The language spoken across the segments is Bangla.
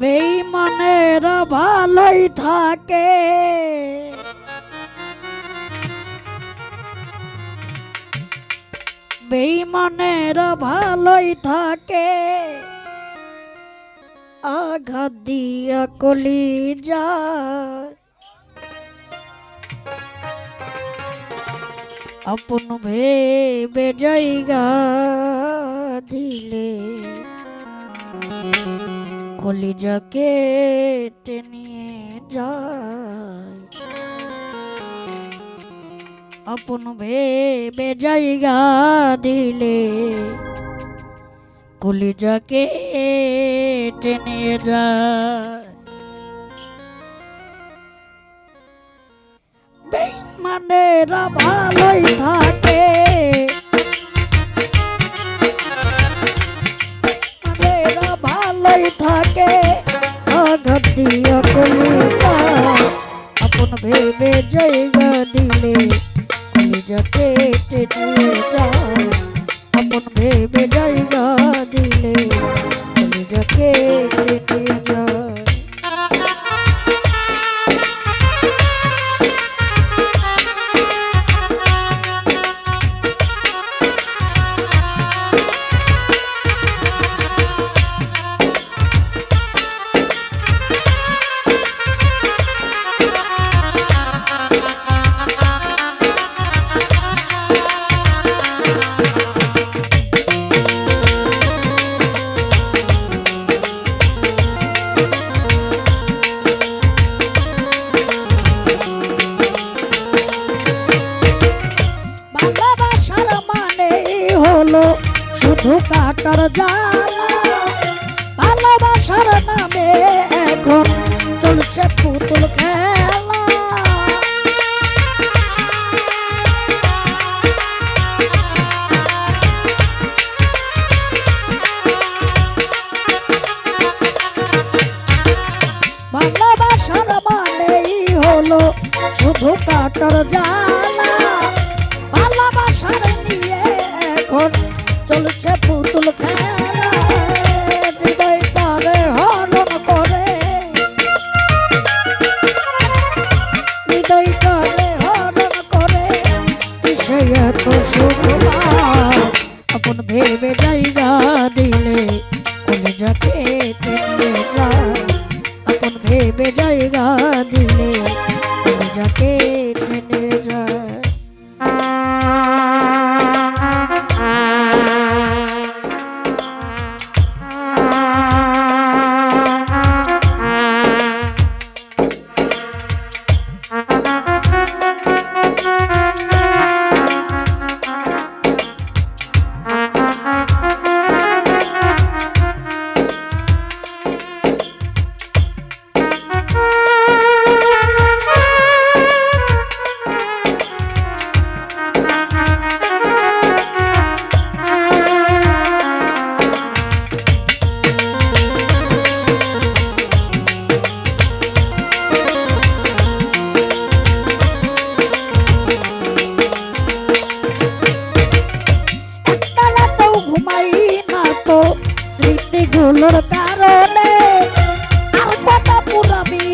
বেঈমানেরা ভালোই থাকে, বেঈমানেরা ভালোই থাকে, আঘাত দিয়া কলিজায়। আপন ভেবে জায়গা দিলে কলিজাকে টেনিয়ে যায়। আপন ভেবে জায়গা দিলে কলিজাকে টেনে যায়। বেঈমানেরা ভালোই থাকে, বেঈমানেরা ভালোই থাকে, আঘাত দিয়া কলিজায়। আপন ভেবে জায়গা দিলে কলিজাকে টেনে যায়। আপন ভেবে জায়গা দিলে কলিজাকে টেনে যায়। শুধু কাটার জ্বালা, ভালোবাসার নামে এখন চলছে পুতুল খেলা। ভালোবাসার মানেই হলো শুধু কাটার জ্বালা, ভালোবাসার নিয়ে এখন চলছে পুতুল খেলা। হৃদয় তারে হরণ করে, হৃদয় তারে হরণ করে, কিসে এত সুখ পায়। আপন ভেবে জায়গা দিলে কলিজাকে টেনে যায়। আপন ভেবে জায়গা দিলে কলিজাকে টেনে যায়। স্মৃতিগুলোর কারণে আর কথা পুরাবি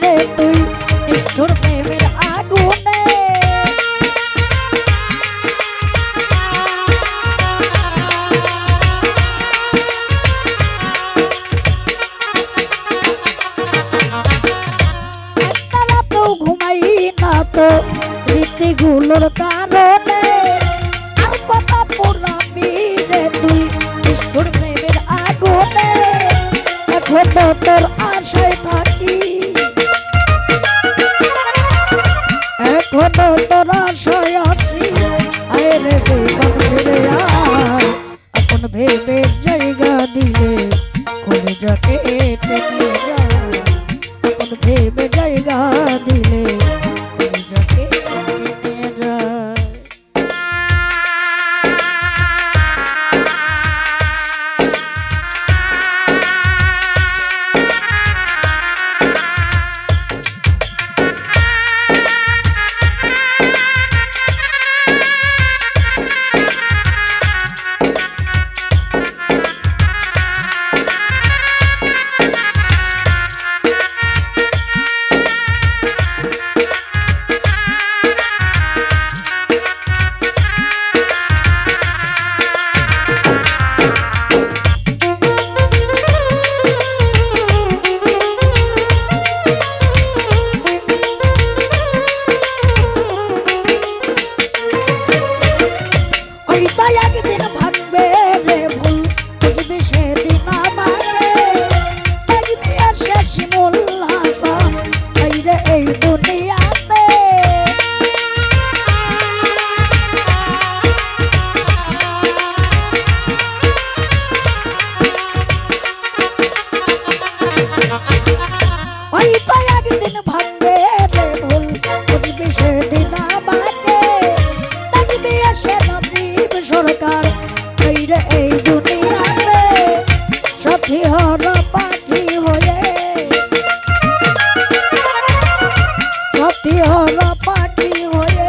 রে তুই নিষ্ঠুর প্রেমের আগুনে। একতলা তো ঘুমাই না তো স্মৃতিগুলোর কারণে আর কথা পুরাবি রে তুই নিষ্ঠুর প্রেমের আগুনে। এখন তোর আশায় থাকি, এখন তোর আশায় আছি, আয় রে বেগম ফিরে আয়। আপন ভেবে জায়গা দিলে কলিজাকে টেনে যায়। আপন ভেবে জায়গা দিলে কলিজাকে টেনে যায়। হরা পাখি হয়ে সাথী হরা পাখি হয়ে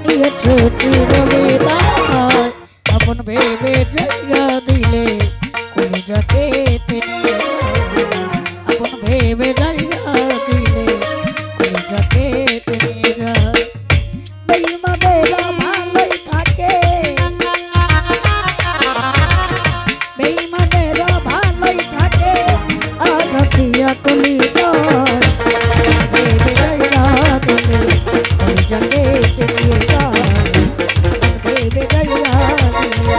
নিয়েছে চিরবিদায় আপন ভেবে জায়গা দিলে কলিজাকে নিয়ে আপন ভেবে জায়গা দিলে কলিজাকে নিয়ে যায় বেঈমানেরা ভালোই থাকে বেঈমানেরা ভালোই থাকে আঘাতিয়া কলিজায় ভেবে জায়গা দিলে কলিজাকে নিয়ে যায় ভেবে জায়গা দিলে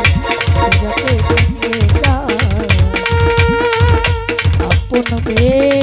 কলিজাকে নিয়ে যায় আপন ভেবে